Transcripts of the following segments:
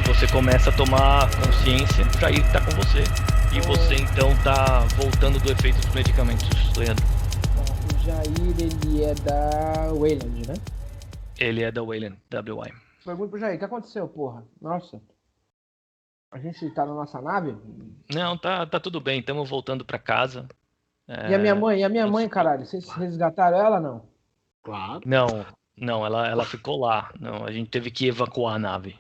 Você começa a tomar consciência, o Jair tá com você. E você então tá voltando do efeito dos medicamentos, Leandro. O Jair, ele é da Wayland, né? Ele é da Wayland, WY. Pergunta pro Jair, o que aconteceu, porra? Nossa. A gente tá na nossa nave? Não, tá tudo bem, estamos voltando pra casa. E a minha mãe? E a minha mãe, caralho? Vocês resgataram ela ou não? Claro. Não, ela ficou lá. Não, a gente teve que evacuar a nave.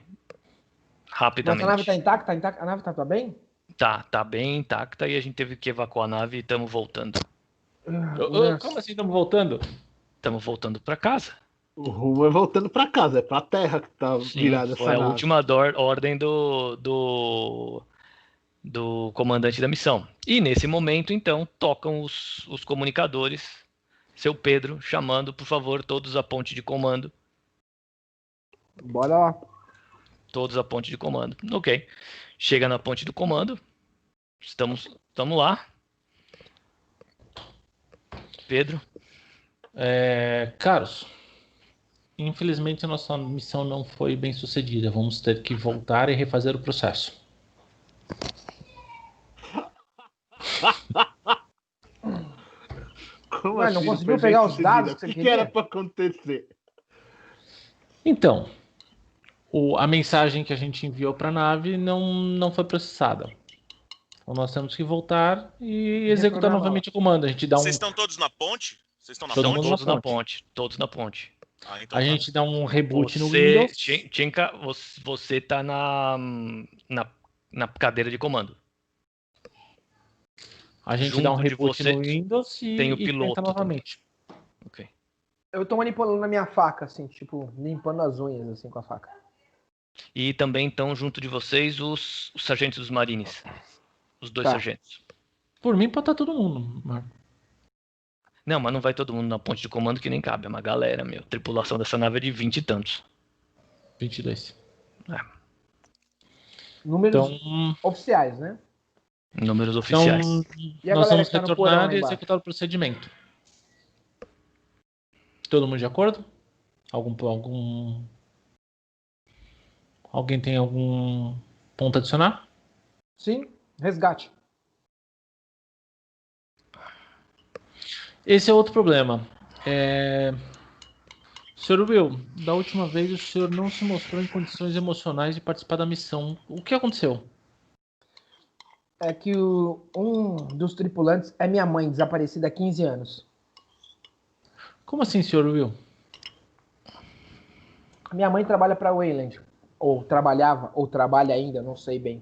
Mas Rapidamente. a nave tá intacta? A nave tá bem? Tá bem intacta e a gente teve que evacuar a nave e estamos voltando. Como assim estamos voltando? Estamos voltando pra casa. O rumo é voltando pra casa, é pra terra que tá virada Foi essa a nave. última ordem do comandante da missão. E nesse momento, então, tocam os comunicadores. Seu Pedro chamando, por favor, todos à ponte de comando. Bora lá. Todos à ponte de comando. Ok. Chega na ponte do comando. Estamos lá. Pedro. Caros, infelizmente a nossa missão não foi bem sucedida. Vamos ter que voltar e refazer o processo. Como Ué, não assim, conseguiu foi pegar bem os dados sucedida? que você O que queria? era pra acontecer? Então, a mensagem que a gente enviou para a nave não foi processada. Então nós temos que voltar e executar Reprogramar. novamente o comando. A gente dá Vocês estão todos na ponte? Vocês estão na Todo ponte? mundo Todos na na ponte. Todos na ponte. Ah, então A tá. gente dá um reboot no Você, Windows. Tchenka, você tá na cadeira de comando. A gente junto dá um de reboot você no Windows tem o e piloto tenta novamente. Ok. Eu tô manipulando a minha faca, assim, tipo, limpando as unhas, assim, com a faca. E também estão junto de vocês os sargentos dos marines. Os dois Tá. sargentos. Por mim pode estar todo mundo, Marco. Não, mas não vai todo mundo na ponte de comando que nem cabe. É uma galera, meu. A tripulação dessa nave é de 20 e tantos. 22. Números Então, oficiais, né? Números oficiais. E a nós galera vamos que tá no porão retornar lá e embaixo? executar o procedimento. Todo mundo de acordo? Alguém tem algum ponto a adicionar? Sim, resgate. Esse é outro problema. Sr. Will, da última vez o senhor não se mostrou em condições emocionais de participar da missão. O que aconteceu? É que um dos tripulantes é minha mãe, desaparecida há 15 anos. Como assim, Sr. Will? Minha mãe trabalha pra Wayland. Ou trabalhava, ou trabalha ainda, não sei bem.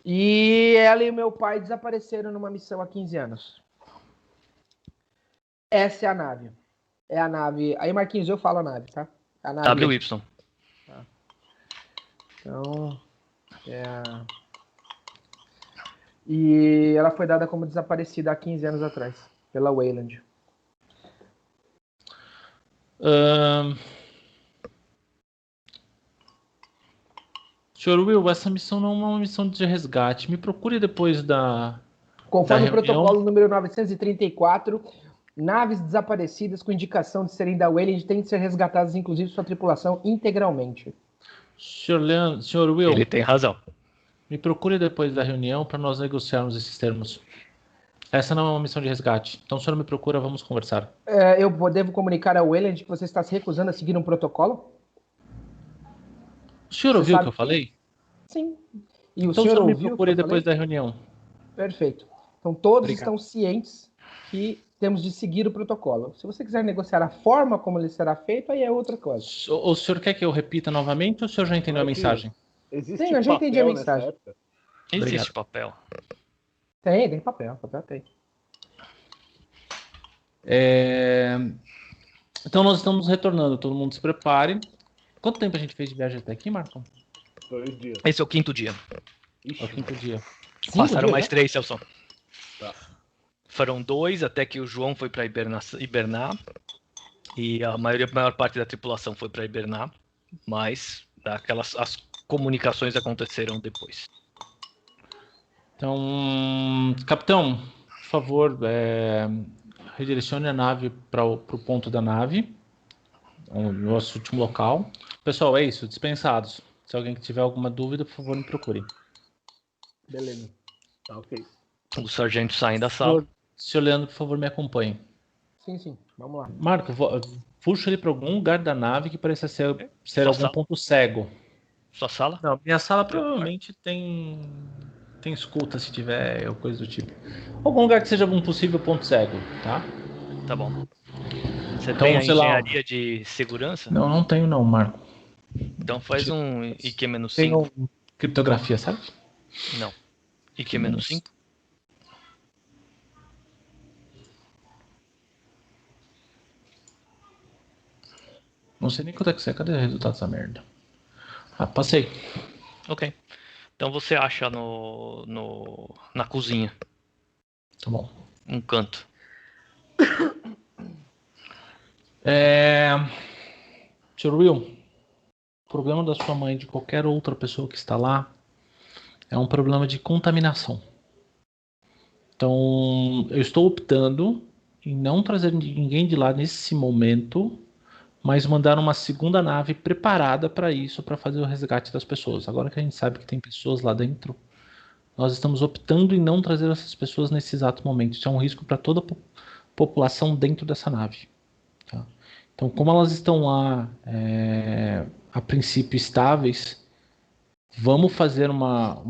E ela e meu pai desapareceram numa missão há 15 anos. Essa é a nave. É a nave... Aí, Marquinhos, eu falo a nave, tá? A nave... WY. Então... E ela foi dada como desaparecida há 15 anos atrás. Pela Wayland. Sr. Will, essa missão não é uma missão de resgate. Me procure depois da Conforme o reunião. protocolo número 934, naves desaparecidas com indicação de serem da Wayland têm de ser resgatadas, inclusive sua tripulação, integralmente. Sr. Will, Ele tem razão. me procure depois da reunião para nós negociarmos esses termos. Essa não é uma missão de resgate. Então, o senhor me procura, vamos conversar. Eu devo comunicar ao Wayland que você está se recusando a seguir um protocolo? O senhor Você ouviu o sabe que eu que- falei? Sim. E o Então, o senhor senhor me ouviu o que procure eu depois falei? da reunião. Perfeito. Então, todos Obrigado. estão cientes que temos de seguir o protocolo. Se você quiser negociar a forma como ele será feito, aí é outra coisa. O senhor quer que eu repita novamente ou o senhor já entendeu a mensagem? Existe Sim, eu já entendi a papel nessa mensagem. época? Existe papel. Tem papel tem. Então, nós estamos retornando. Todo mundo se prepare. Quanto tempo a gente fez de viagem até aqui, Marco? 2 dias. Esse é o 5º dia. É o 5º dia. Passaram dias, mais né? 3, Celso. Tá. Foram 2 até que o João foi para hibernar. E a maior parte da tripulação foi para hibernar. Mas as comunicações aconteceram depois. Então, capitão, por favor, redirecione a nave para o ponto da nave, o nosso último local. Pessoal, é isso. Dispensados. Se alguém tiver alguma dúvida, por favor, me procure. Beleza. Tá, ok. Os sargentos saem da sala. Senhor Leandro, por favor, me acompanhe. Sim. Vamos lá. Marco, puxa ele para algum lugar da nave que pareça ser Sua algum sala? ponto cego. Sua sala? Não, minha sala provavelmente tem escuta, se tiver, ou coisa do tipo. Algum lugar que seja um possível ponto cego, tá? Tá bom. Você Então, tem a sei lá. engenharia de segurança? Não tenho não, Marco. Então faz um IQ-5. Tenho criptografia, sabe? Não. IQ-5? Não sei nem quanto é que você é. Cadê o resultado dessa merda? Ah, passei. Ok. Então você acha na cozinha. Tá bom. Um canto. Sr. Will, o problema da sua mãe e de qualquer outra pessoa que está lá é um problema de contaminação. Então, eu estou optando em não trazer ninguém de lá nesse momento, mas mandar uma segunda nave preparada para isso, para fazer o resgate das pessoas. Agora que a gente sabe que tem pessoas lá dentro, nós estamos optando em não trazer essas pessoas nesse exato momento. Isso é um risco para toda a população dentro dessa nave. Tá? Então, como elas estão lá, a princípio estáveis, vamos fazer uma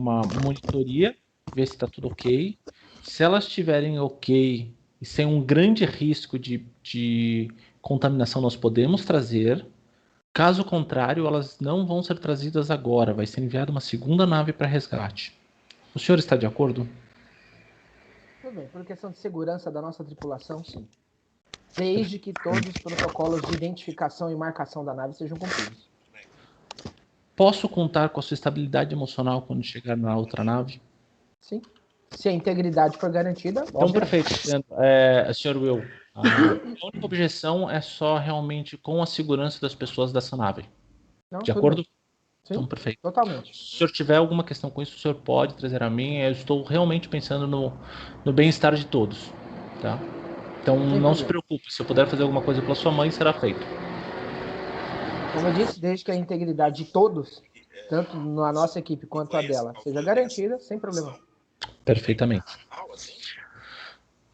monitoria, ver se está tudo ok. Se elas estiverem ok e sem um grande risco de contaminação, nós podemos trazer. Caso contrário, elas não vão ser trazidas agora. Vai ser enviada uma segunda nave para resgate. O senhor está de acordo? Tudo bem, por questão de segurança da nossa tripulação, sim. Desde que todos os protocolos de identificação e marcação da nave sejam cumpridos. Posso contar com a sua estabilidade emocional quando chegar na outra nave? Sim. Se a integridade for garantida, Então, perfeito. Sr. Will, a única objeção é só realmente com a segurança das pessoas dessa nave. Não, De tudo acordo? bem. Sim, Então, perfeito. totalmente. Se o senhor tiver alguma questão com isso, o senhor pode trazer a mim. Eu estou realmente pensando no bem-estar de todos. Tá? Então, não se preocupe. Se eu puder fazer alguma coisa pela sua mãe, será feito. Como eu disse, desde que a integridade de todos, tanto na nossa equipe quanto a dela, seja garantida, sem problema. Perfeitamente.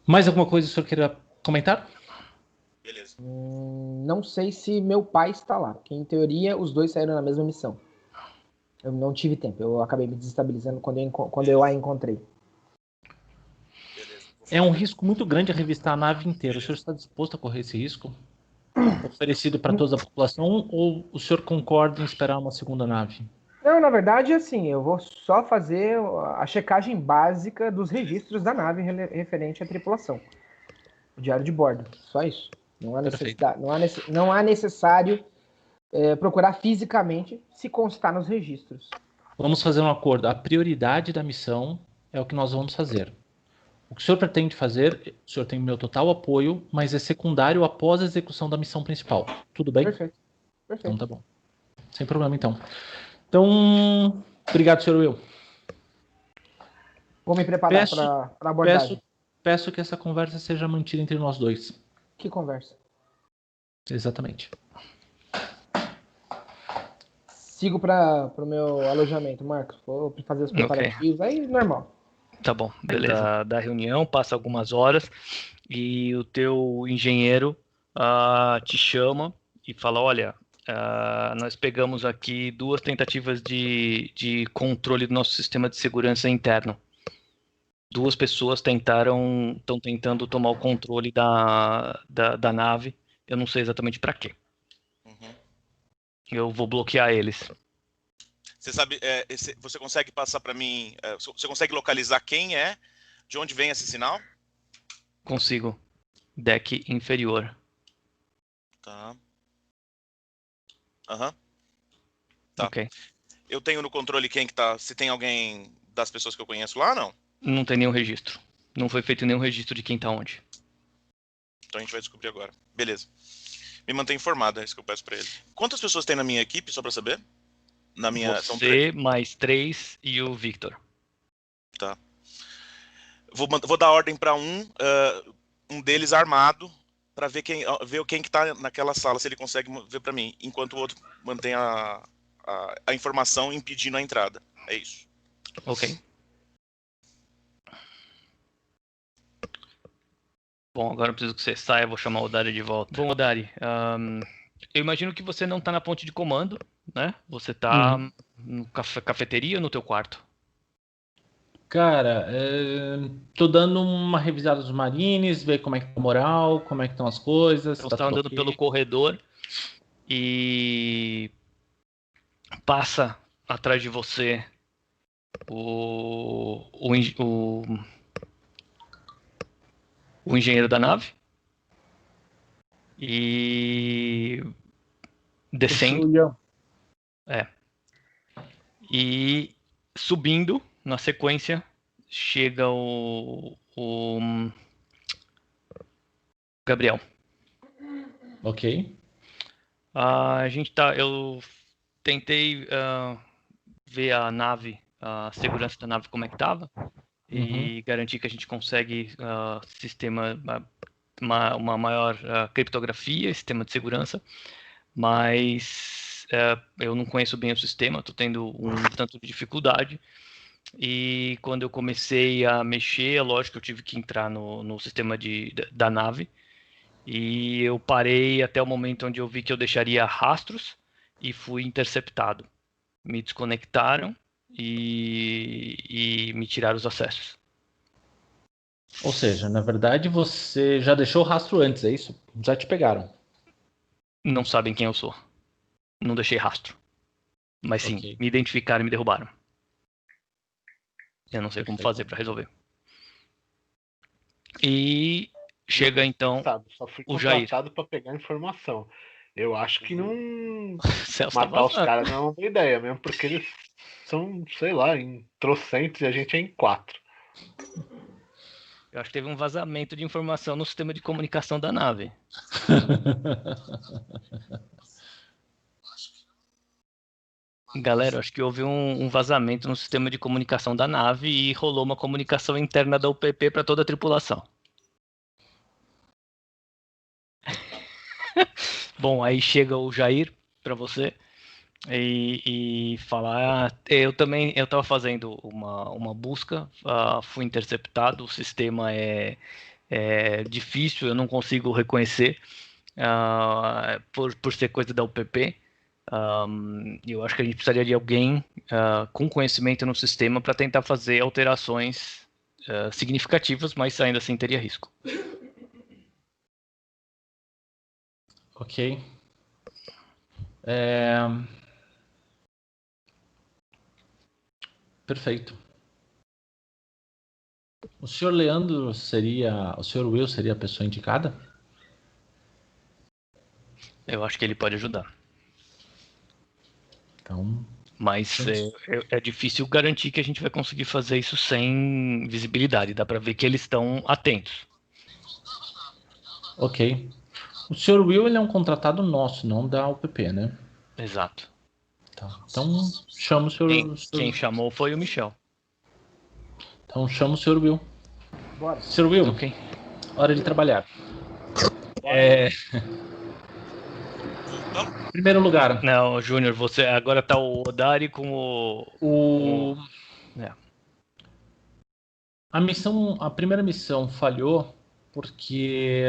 Mais alguma coisa que o senhor queira comentar? Beleza. Não sei se meu pai está lá, porque em teoria os dois saíram na mesma missão. Eu não tive tempo, eu acabei me desestabilizando quando eu a encontrei. É um risco muito grande revistar a nave inteira. O senhor está disposto a correr esse risco? Oferecido para toda a população? Ou o senhor concorda em esperar uma segunda nave? Não, na verdade, assim, eu vou só fazer a checagem básica dos registros da nave referente à tripulação. O diário de bordo, só isso. Não há necessidade, não há necessário procurar fisicamente se constar nos registros. Vamos fazer um acordo. A prioridade da missão é o que nós vamos fazer. O que o senhor pretende fazer, o senhor tem meu total apoio, mas é secundário após a execução da missão principal. Tudo bem? Perfeito. Então tá bom. Sem problema, então. Então, obrigado, Sr. Will. Vou me preparar para a abordagem. Peço que essa conversa seja mantida entre nós dois. Que conversa? Exatamente. Sigo para o meu alojamento, Marcos. Vou fazer os preparativos, aí normal. Tá bom, beleza. Da reunião, passa algumas horas e o teu engenheiro te chama e fala, olha, nós pegamos aqui 2 tentativas de controle do nosso sistema de segurança interno. 2 pessoas estão tentando tomar o controle da nave. Eu não sei exatamente para quê. Uhum. Eu vou bloquear eles. Você sabe, você consegue passar para mim, você consegue localizar quem é, de onde vem esse sinal? Consigo. Deck inferior. Tá. Aham. Tá. Ok. Eu tenho no controle quem que tá, se tem alguém das pessoas que eu conheço lá, não? Não tem nenhum registro. Não foi feito nenhum registro de quem tá onde. Então a gente vai descobrir agora. Beleza. Me mantém informado, é isso que eu peço pra ele. Quantas pessoas tem na minha equipe, só pra saber? Na minha... Você, mais 3 e o Victor. Tá. Vou dar ordem pra um deles armado para ver quem que tá naquela sala, se ele consegue ver para mim, enquanto o outro mantém a informação impedindo a entrada. É isso. Ok. Bom, agora eu preciso que você saia, vou chamar o Dari de volta. Bom, Dari, eu imagino que você não tá na ponte de comando, né? Você tá no cafeteria ou no teu quarto? Cara, tô dando uma revisada dos marines, ver como é que tá a moral, como é que estão as coisas. Então Tá você tá tudo andando ok. pelo corredor e passa atrás de você o engenheiro da nave e descendo e subindo na sequência chega o Gabriel. Ok. Eu tentei ver a nave, a segurança da nave como é que tava e garantir que a gente consegue sistema uma maior criptografia, sistema de segurança, mas eu não conheço bem o sistema, estou tendo um tanto de dificuldade. E quando eu comecei a mexer, é lógico que eu tive que entrar no sistema da nave. E eu parei até o momento onde eu vi que eu deixaria rastros e fui interceptado. Me desconectaram e me tiraram os acessos. Ou seja, na verdade você já deixou o rastro antes, é isso? Já te pegaram. Não sabem quem eu sou. Não deixei rastro. Mas sim, Ok. me identificaram e me derrubaram. Eu não sei como Perfeito. fazer para resolver. E chega então Sabe, só fui o Jair. contratado para pegar informação. Eu acho que não Celso tá matar os vazando. caras não é uma boa ideia, mesmo porque eles são, sei lá, em trocentos e a gente é em 4. Eu acho que teve um vazamento de informação no sistema de comunicação da nave. Galera, acho que houve um vazamento no sistema de comunicação da nave e rolou uma comunicação interna da UPP para toda a tripulação. Bom, aí chega o Jair para você e fala: eu estava fazendo uma busca, fui interceptado, o sistema é difícil, eu não consigo reconhecer por ser coisa da UPP. Eu acho que a gente precisaria de alguém com conhecimento no sistema para tentar fazer alterações significativas, mas ainda assim teria risco. Ok. Perfeito. O senhor Leandro seria... O senhor Will seria a pessoa indicada? Eu acho que ele pode ajudar. Então... Mas é difícil garantir que a gente vai conseguir fazer isso sem visibilidade. Dá para ver que eles estão atentos. Ok. O senhor Will, ele é um contratado nosso, não da UPP, né? Exato. Tá. Então, chama o senhor... Quem chamou foi o Michel. Então, chama o senhor Will. Bora. Sr. Will, Ok. hora de trabalhar. Vamos? Primeiro lugar, Não, Júnior, você agora tá o Odari com a primeira missão falhou porque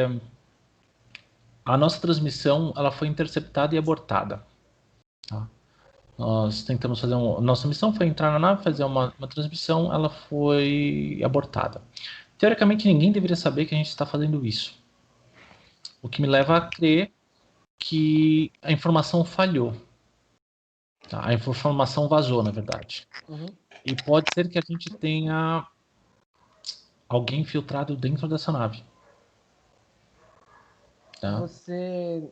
a nossa transmissão ela foi interceptada e abortada. Tá? Nós tentamos fazer nossa missão foi entrar na nave, fazer uma transmissão, ela foi abortada. Teoricamente, ninguém deveria saber que a gente está fazendo isso. O que me leva a crer que a informação falhou. Tá? A informação vazou, na verdade. E pode ser que a gente tenha alguém infiltrado dentro dessa nave. Tá? Você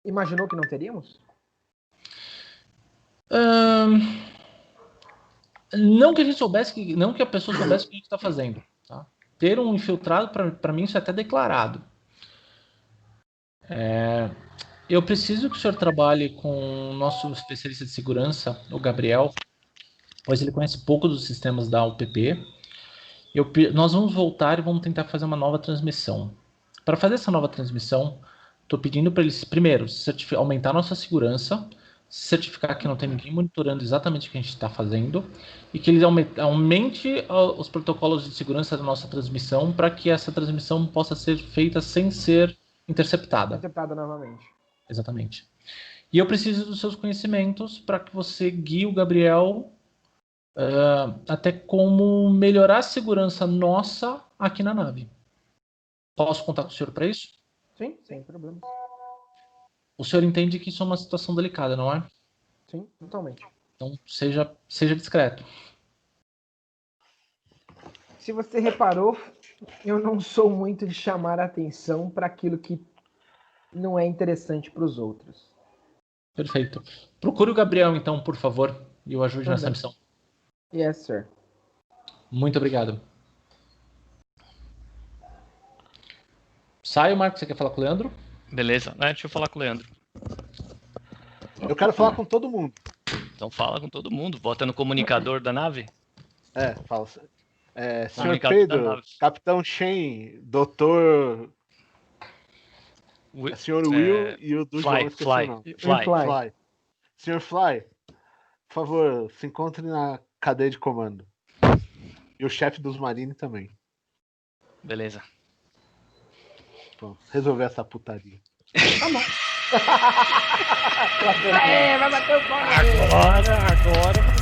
imaginou que não teríamos? Não que a gente soubesse, não que a pessoa soubesse o que a gente está fazendo. Tá? Ter um infiltrado, para mim, isso é até declarado. Eu preciso que o senhor trabalhe com o nosso especialista de segurança, o Gabriel, pois ele conhece pouco dos sistemas da UPP. Nós vamos voltar e vamos tentar fazer uma nova transmissão. Para fazer essa nova transmissão, estou pedindo para eles, primeiro, aumentar nossa segurança, certificar que não tem ninguém monitorando exatamente o que a gente está fazendo e que eles aumente os protocolos de segurança da nossa transmissão para que essa transmissão possa ser feita sem ser interceptada. Interceptada novamente. Exatamente. E eu preciso dos seus conhecimentos para que você guie o Gabriel até como melhorar a segurança nossa aqui na nave. Posso contar com o senhor para isso? Sim, sem problema. O senhor entende que isso é uma situação delicada, não é? Sim, totalmente. Então, seja discreto. Se você reparou, eu não sou muito de chamar a atenção para aquilo que não é interessante para os outros. Perfeito. Procure o Gabriel, então, por favor, e eu ajude nessa missão. Yes, sir. Muito obrigado. Sai, Marcos, você quer falar com o Leandro? Beleza, deixa eu falar com o Leandro. Eu quero falar com todo mundo. Então fala com todo mundo, bota no comunicador da nave. Fala. Senhor Comunicador da Pedro, nave. Capitão Shen, Doutor... Senhor Will e o do João, esqueci o nome. Fly. Senhor Fly, por favor, se encontre na cadeia de comando. E o chefe dos Marines também. Beleza. Pronto, resolver essa putaria. Tá bom. Vai bater o pau. Agora